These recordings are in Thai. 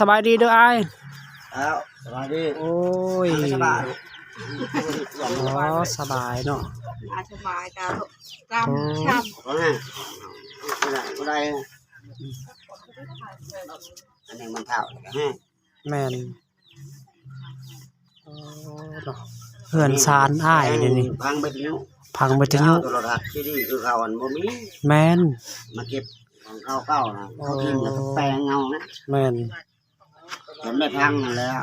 สบายดีเด้ออ้ายแล้วสบายดีโอ้ยสบายอ๋อสบายเนาะสบายจ้าจำช้ก็ไงก็ได้อันนี้มันเท่าแม่นเนาะเพื่อนซานอ้ายเดี๋ยวนี้พังไปทิ้งพังไปถึงยุตัวรถที่นี่คือเขาอันบ่มีแม่นมาเก็บของเขาเก่านะเขาทิ้งแล้วแปลงเงานะแม่นเห็นไม่พังแล้ว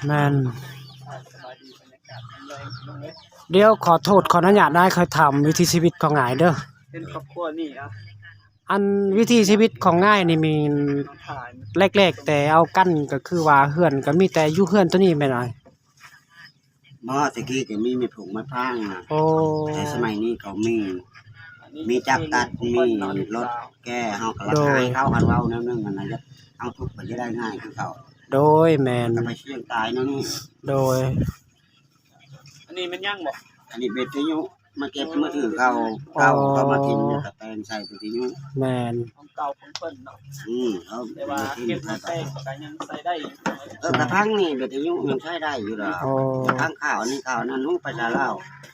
แม่นเดี๋ยวขอโทษขออนุญาตได้เคยทำวิถีชีวิตของง่ายเด้อเป็นครอบครัวนี่อ่ะอันวิถีชีวิตของง่ายนี่มีแรกๆแต่เอากั้นก็คือว่าเฮือนก็มีแต่อยู่เฮือนตัวนี้แม่นายบ่ตะกี้ก็มีผงไม้พังนะโอ้แต่สมัยนี้เขามีจับตัดมีรถแก้เฮาก็ราคาเข้ากันเว้าแนวนึงมันน่ะจะเอาทุกข์ไปได้ง่ายคือเขาโดยแม่นก็ไปเสี่ยงตายเนาะนี่โดยอันนี้มันยังบ่อันนี้เบ็ดที่ยุมาเก็บมือถือเขามาทิ้งตะแปงใส่ตัวที่ยุแม่นของเก่าของเพิ่นเนาะเขาแต่ว่าเก็บมาแป้งก็ยังใส่ได้กระทั่งนี่เบ็ดที่ยุยังใช้ได้อยู่ดอกกระทั่งข้าวนี่ข้าวนั้นนุ่งประชาเล่า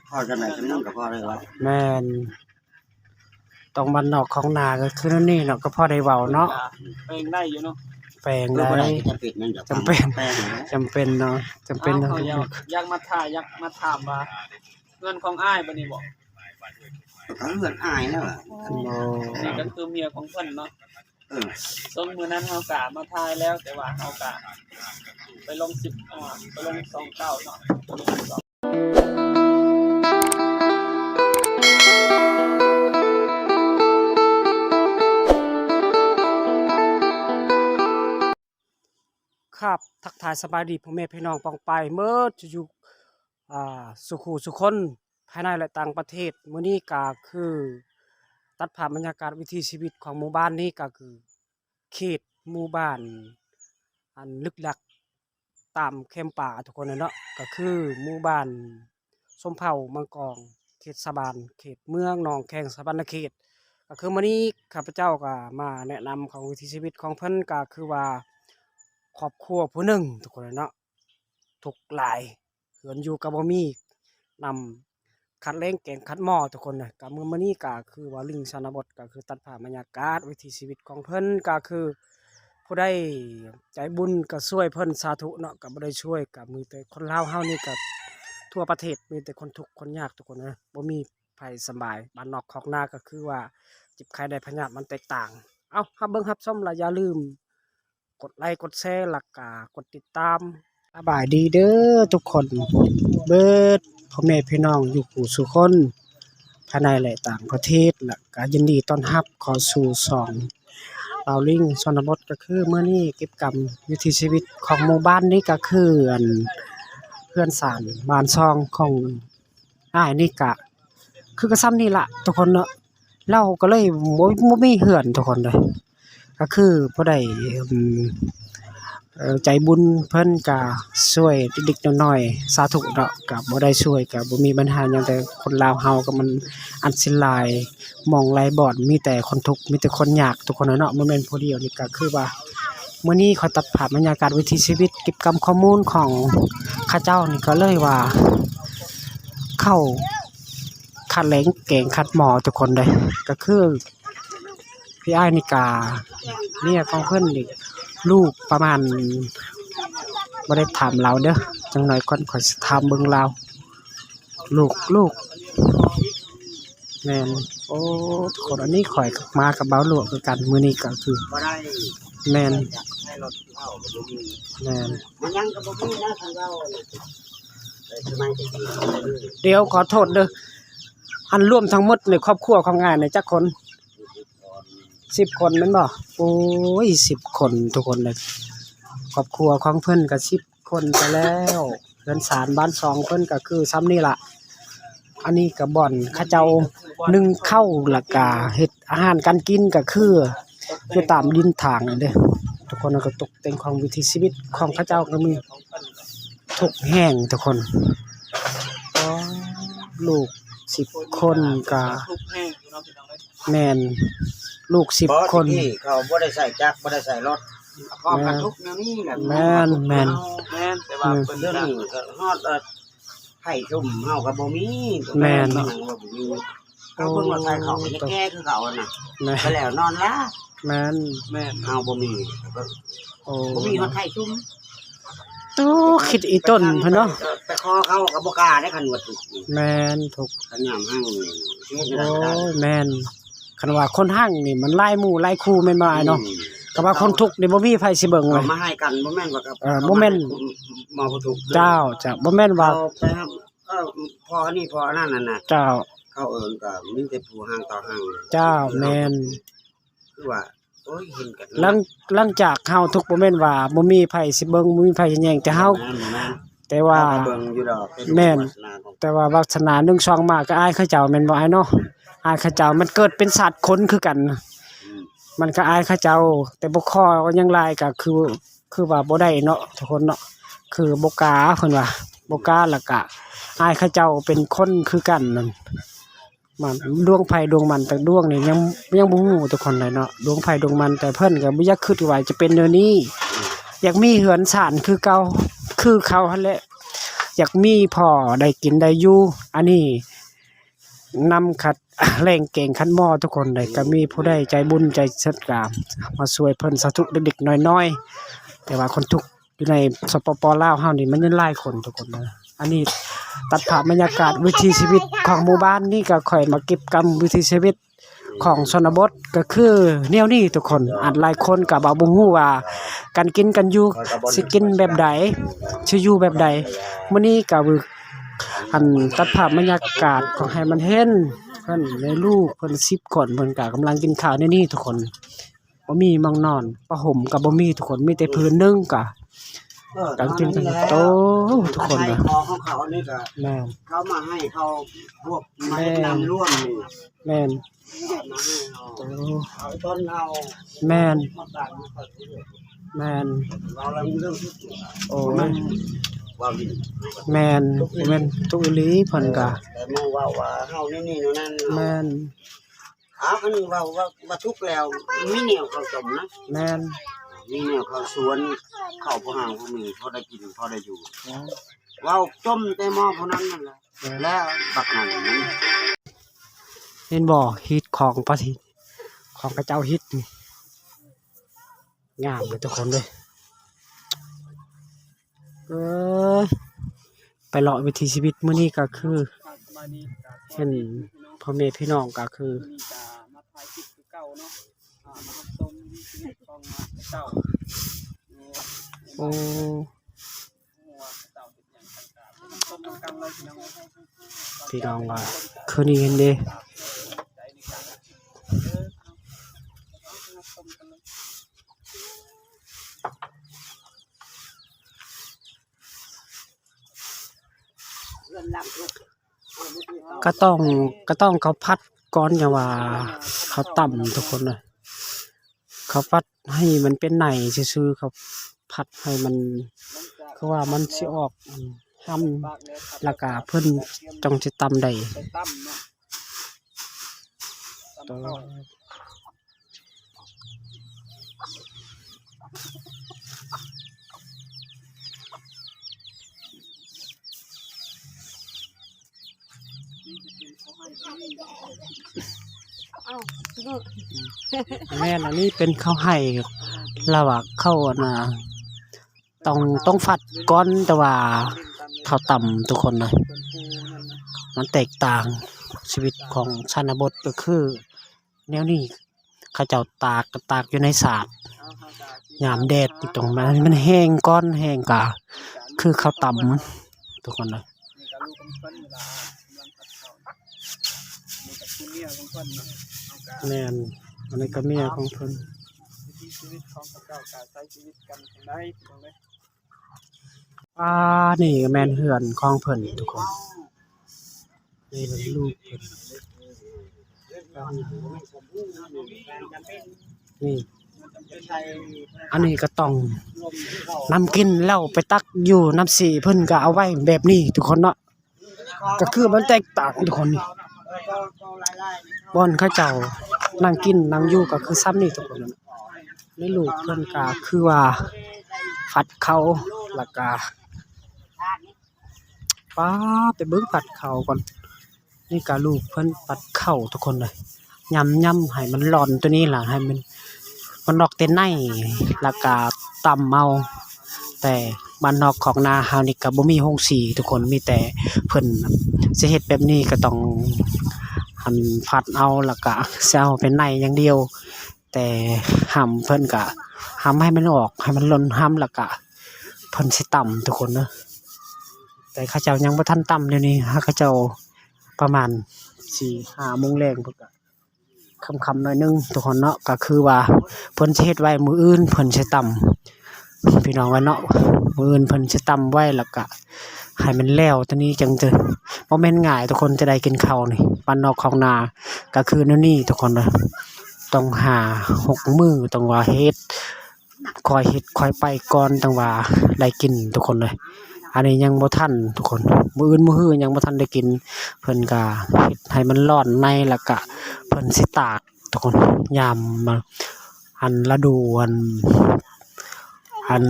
พอจะไหนจำนวนก็พอเลยว่าแม่นตรงบ้านนอกของนาก็คือนี่เนาะก็พอได้เว้าเนาะแป้งได้อยู่เนาะแปลงได้จำเป็นเนาะจำเป็นเนาะอยากมาถ่ายอยากมาถามว่าเงินของอ้ายบ่นี่บ่เงินอ้ายแล้วนี่ก็คือเมียของเพิ่นเนาะส่งมื้อนั้นเฮากะมาถ่ายแล้วแต่ว่าเฮากะไปลง10ไปลง29เนาะครับทักทายสบายดีพ่อแม่พี่น้องปองไปเมื่ออยู่สุขุสุคนภายในและต่างประเทศมื้อนี้ก็คือตัดภาพบรรยากาศวิถีชีวิตของหมู่บ้านนี้ก็คือเขตหมู่บ้านอันลึกลักตามเข้มป่าทุกคนเนาะก็คือหมู่บ้านสมเผ่ามังกรเขตสะบานเขตเมืองหนองแข้งสะบานเขตก็คือมื้อนี้ข้าพเจ้าก็มาแนะนำของวิถีชีวิตของเพิ่นก็คือว่าครอบครัวผู้หนึ่งทุกคนเนาะทุกหลายเหือนอยู่กับบ่มีนำคัดเล้งแกงคัดหม้อทุกคนน่ะกับมื้อนี้ก็คือว่าลิงชนบทก็คือตัดภาพบรรยากาศวิถีชีวิตของเพิ่นก็คือผู้ใดใจบุญก็ช่วยเพิ่นสาธุเนาะก็บ่ได้ช่วยก็มีแต่คนลาวเฮานี่ก็ทั่วประเทศมีแต่คนทุกข์คนยากทุกคนนะบ่มีไผสบายบ้านนอกคอกนาก็คือว่าจิบไข้ได้พยาธิมันแตกต่างเอารับเบิ่งรับชมและอย่าลืมกดไลค์กดแชร์หลักกากดติดตามสบายดีเด้อทุกคนเบิดพ่อแม่พี่น้องอยู่ผู้สุคนภายในและต่างประเทศและก็ยินดีต้อนรับเข้าสู่ช่องเบาลิงชนบทก็คือมื้อนี้กิจกรรมวิถีชีวิตของหมู่บ้านนี้ก็คือเพื่อนสานบ้านซองของอ้ายนี่ก็คือกระซ้ำนี่ล่ะทุกคนเนาะเราก็เลยบ่มีเฮือนทุกคนเลยก็คือผู้ใดใจบุญเพิ่นก็ช่วยเด็กๆน้อยๆสาธุเนาะก็บ่ได้ช่วยก็บ่มีปัญหาหยังแต่คนลาวเฮาก็มันอันสิหลายมองหลายบ่อนมีแต่คนทุกข์มีแต่คนยากทุกคนเนาะบ่แม่นผู้เดียวนี่ก็คือว่ามื้อนี้ขอตัดภาพบรรยากาศวิถีชีวิตเก็บกรรมข้อมูลของข้าเจ้านี่ก็เลยว่าเข้าคัดแหลงแกงคัดหม้อทุกคนเลยก็คือพี่อ้ายนี่ก็เมียของเพิ่นนี่ลูกประมาณบ่ได้ถามเราเด้อจังหน่อยก่อนข่อยสิถามเบิ่งเราลูกแม่นโอ้คนอันนี้ข่อยมากับเบาหลวงคือกันมื้อนี้ก็คือบ่ได้แม่นให้รถเข้าก็บ่มีแม่นมันยังก็บ่มีนะทางเราเดี๋ยวขอโทษเด้ออันรวมทั้งหมดในครอบครัวของงานนี่จักคน10 คนแม่นบ่โอ้ย10 คนทุกคนเลยครอบครัวของเพิ่นก็10 คนไปแล้วเรือนศาลบ้าน2เพิ่นก็คือซ้ำนี่ล่ะอันนี้ก็บ่อนเขาเจ้านึ่งข้าวแล้วก็เฮ็ดอาหารการกินก็คืออยู่ตามดินทางนั่นเด้อทุกคนก็ตกแต่งของวิถีชีวิตของเขาเจ้าก็มีทุกแห่งทุกคนลูก10 คนก็แม่นลูก10 คนเขาบ่ได้ใส่จักรบ่ได้ใส่รถ พร้อมกันทุกแนวนี้แหละ แม่น แม่นแต่ว่าเพิ่น เรื่อง ก็ นี้ก็ฮอดไผ่ชุ่มเฮาก็บ่มี แม่น บ่มีก็เพิ่นว่าไผ่เขาก็จะแก้คือเขาน่ะ แม่ ไปแล้วนอนละ แม่น แม่น เฮาบ่มีก็ โอ้ บ่มีฮอดไผ่ชุ่ม ตู้คิดอีต้นเพิ่นเนาะ ไปขอเขาก็บ่กล้าได้คันว่าถูกนี่ แม่นถูก คันยามห้างเฮ็ด โอ้ ได้ แม่นคันว่าคนห้างนี่มันไล่หมู่ไล่คู่แม่นบ่อ้ายเนาะก็ว่าคนทุกข์นี่บ่มีไผสิเบิ่งเล เอา ย มาให้กันบ่แม่นว่ากับ บ่แม่น หมอผู้ถูก เจ้าจะบ่แม่นว่า เอาไปครับพอนี่พอนั่นน่ะ เจ้า เขาเอิ้นก็มีแต่ผู้ห้างต่อห้าง เจ้าแม่น คือว่าโอ้ยเห็นกัน หลังจากเฮาทุกข์บ่แม่นว่าบ่มีไผสิเบิ่งบ่มีไผสิแย่งแต่เฮาแต่ว่า เบิ่งอยู่ดอก แม่น วาสนาของ แต่ว่าวาสนา1 2มาก็อายเขาเจ้าแม่นบ่อายเนาะอายเขาเจ้ามันเกิดเป็นสัตว์คนคือกัน อืม มันก็อายเขาเจ้า แต่บ่คอยังลายก็คือว่าบ่ได้เนาะทุกคนเนาะคือบ่กล้าเพิ่นว่าบ่กล้าแล้วก็อายเขาเจ้าเป็นคนคือกันนั่นมันดวงไผดวงมันแต่ดวงนี่ยังบ่ฮู้ทุกคนเลยเนาะดวงไผดวงมันแต่เพิ่นก็บ่อยากคิดว่าจะเป็นแนวนี้ อยากมีเหือนศาลคือเก่าคือเขาหั่นแหละอยากมีพ่อได้กินได้อยู่อันนี้นำขัด แรงเก่งขันหม้อทุกคนเลยก็มีผู้ใดใจบุญใจเสดกามมาช่วยเพิ่นสาธุเด็กๆน้อยๆแต่ว่าคนทุกข์อยู่ในสปปลาวเฮานี่มันยังหลายคนทุกคนเลยอันนี้ตัดภาพบรรยากาศวิถีชีวิตของหมู่บ้านนี่ก็ค่อยมาเก็บกำวิถีชีวิตของชนบทก็คือแนวนี้ทุกคนอาจหลายคนก็บ่ฮู้ว่าการกินกันอยู่สิกินแบบใดสิอยู่แบบใดมื้อนี้ก็อันตัดภาพบรรยากาศของให้มันเห็นเพิ่นในลูกเพิ่น10คนเพิ่นก็กำลังกินข้าวในนี้ทุกคนบ่มีมังนอนผ้าห่มก็บ่มีทุกคนมีแต่พื้นนึงก็กางกินกันโตทุกคน ให้ น่ะ ของเขานี่ก็ แม่น เขามาให้เขาพวกไม้นำร่วมนี่ แม่น มาให้เขา โต เอาต้นเอา แม่น มาตัดมาตัดเรื่อย แม่น เราเรื่องทุกข์ โอ้ มันว่าวิน แม่นแม่นตุอีหลีเพิ่นก็ แต่มองว่าเฮานี่ๆนั่น แม่น เอาอันนี้ว่าทุกข์แล้วมีเหนียวเขาจมนะ แม่น มีเหนียวเขาสวนเข้าผู้ห่างผู้มีพอได้กินพอได้อยู่เว้าจมแต่หม้อผู้นั้นนั่นแหละแล้วบักนั่นมัน เห็นบ่ฮิตของประเทศของพระเจ้าฮิตนี่งามเลยทุกคนเลยไปเลาะวิถีชีวิตมื้อนี้ก็คือ สบายดี เห็นพ่อแม่พี่น้องก็คือ นี่จะมาถ่ายคลิปคือเก่าเนาะมารับชมชีวิตของเจ้า โอ้ หัวเจ้าเป็นอย่างต่างๆชมกันเลยพี่น้อง พี่น้องว่าคืนนี้เห็นเด้ ใจในการเอาชมกันเลย ก็ต้องเขาพัดก่อนอย่าว่าเขาต่ำทุกคนเลยเขาพัดให้มันเป็นไหนซื่อๆเขาพัดให้มันคือว่ามันสิออกห้ำแล้วก็เพิ่นต้องสิต่ำได้ ไปตั้มเนาะตั้มก่อน แม่นอันนี้เป็นข้าวไห่ระหว่างข้าวน่ะต้องฟัดก้อนแต่ว่าข้าวต่ำทุกคนเลยมันแตกต่างชีวิตของชนบทก็คือแนวนี้เขาเจ้าตากอยู่ในสาดยามแดดตรงมันแห้งก้อนแห้งกะคือข้าวต่ำทุกคนเลย นี่ก็ลูกของเพิ่นเวลากำลังตัดเขานี่ก็คือเมียของเพิ่นเนาะเอากะ แม่นอันนี้ก็เมียของเพิ่น วิถีชีวิตของเขาเจ้าการใช้ชีวิตกันจังได๋ตรงนี้ นี่ก็แม่นเฮือนของเพิ่นทุกคนนี่เป็นลูกเพิ่นนี่อันนี้ก็ต้องน้ำกินแล้วไปตักอยู่น้ำสีเพิ่นก็เอาไว้แบบนี้ทุกคนเนาะก็คือมันแตกต่างทุกคนนี่บ่อนเขาเจ้านั่งกินนั่งอยู่ก็คือซ้ำนี่ทุกคน ในลูกเพิ่นก็คือว่าผัดเขาแล้วก็ป้าไปเบิ่งผัดเขาก่อนนี่ก็ลูกเพิ่นผัดเข้าทุกคนเลยยำให้มันร้อนตัวนี้ล่ะให้มันออกแต่ในแล้วก็ตำเอาแต่บ้านนอกของนาเฮานี่ก็บ่มีโรงสีทุกคนมีแต่เพิ่นสิเฮ็ดแบบนี้ก็ต้องหั่นผัดเอาแล้วก็สิเอาเป็นในอย่างเดียว แต่ห้ำเพิ่นก็ห้ำให้มันออกให้มันหล่นห้ำแล้วก็เพิ่นสิต่ำทุกคนเนาะแต่เขาเจ้ายังบ่ทันต่ำเดี๋ยวนี้เขาเจ้าประมาณ 4-5 โมงแลงเพิ่นก็ค่ำๆหน่อยนึงทุกคนเนาะก็คือว่าเพิ่นสิเฮ็ดไว้มื้ออื่นเพิ่นสิต่ำพี่น้องว่าเนาะมื้ออื่นเพิ่นสิต่ำไว้แล้วก็ให้มันแล้วตอนนี้จังจะบ่แม่นง่ายทุกคนจะได้กินข้าวนี่บ้านนอกของนาก็คือแนวนี้ทุกคนเนาะต้องหา6 มื้อต้องว่าเฮ็ดค่อยไปก่อนต้องว่าได้กินทุกคนเลยอันนี้ยังบ่ทันทุกคนมื้ออื่นมื้อฮื้อยังบ่ทันได้กินเพิ่นก็เฮ็ดให้มันร้อนในแล้วก็เพิ่นสิตากทุกคนยามมาอันฤดูอัน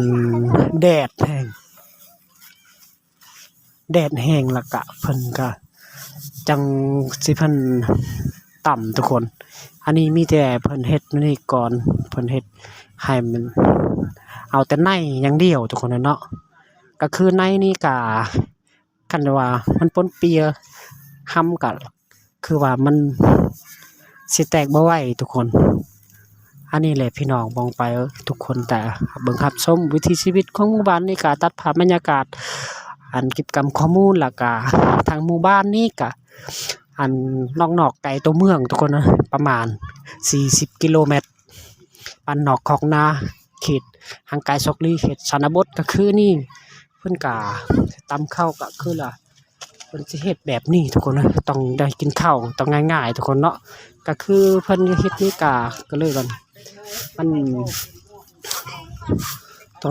แดดแห้งแล้วก็เพิ่นก็จังสิเพิ่นต่ำทุกคนอันนี้มีแต่เพิ่นเฮ็ดนี่ก่อนเพิ่นเฮ็ดให้มันเอาแต่ในอย่างเดียวทุกคนเนาะก็คือในนี่ก็คันว่ามันปนเปียห้ำก็คือว่ามันสิแตกบ่ไหวทุกคนอันนี้แหละพี่น้องมองไปทุกคนแต่เบิ่งรับชมวิถีชีวิตของหมู่บ้านนี่ก็ตัดภาพบรรยากาศอันเก็บกรรมข้อมูลแล้วก็ทางหมู่บ้านนี่ก็อันนอกไกลตัวเมืองทุกคนนะประมาณ40 กิโลเมตรบ้านนอกของนาเขตห่างไกลซอกลีเขตชนบทก็คือนี่เพิ่นก็ตำข้าวก็คือล่ะเพิ่นสิเฮ็ดแบบนี้ทุกคนนะต้องได้กินข้าวต้องง่ายๆทุกคนเนาะก็คือเพิ่นเฮ็ดนี่ก็เลยว่ามันโต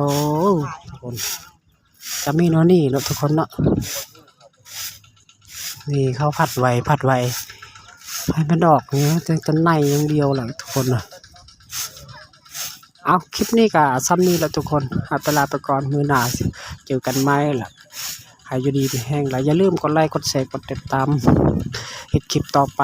ทุกคนจะมีเนาะนี่เนาะทุกคนเนาะนี่เขาผัดไว้ให้มันออกนี่แต่ในอย่างเดียวแหละทุกคนนะเอาคลิปนี้ก็ซ้ำนี้แหละทุกคนเอาเวลาไปก่อนมื้อหน้าเจอกันใหม่ล่ะให้อยู่ดีมีแห้งแล้วอย่าลืมกดไลค์กดแชร์กดติดตามเฮ็ดคลิปต่อไป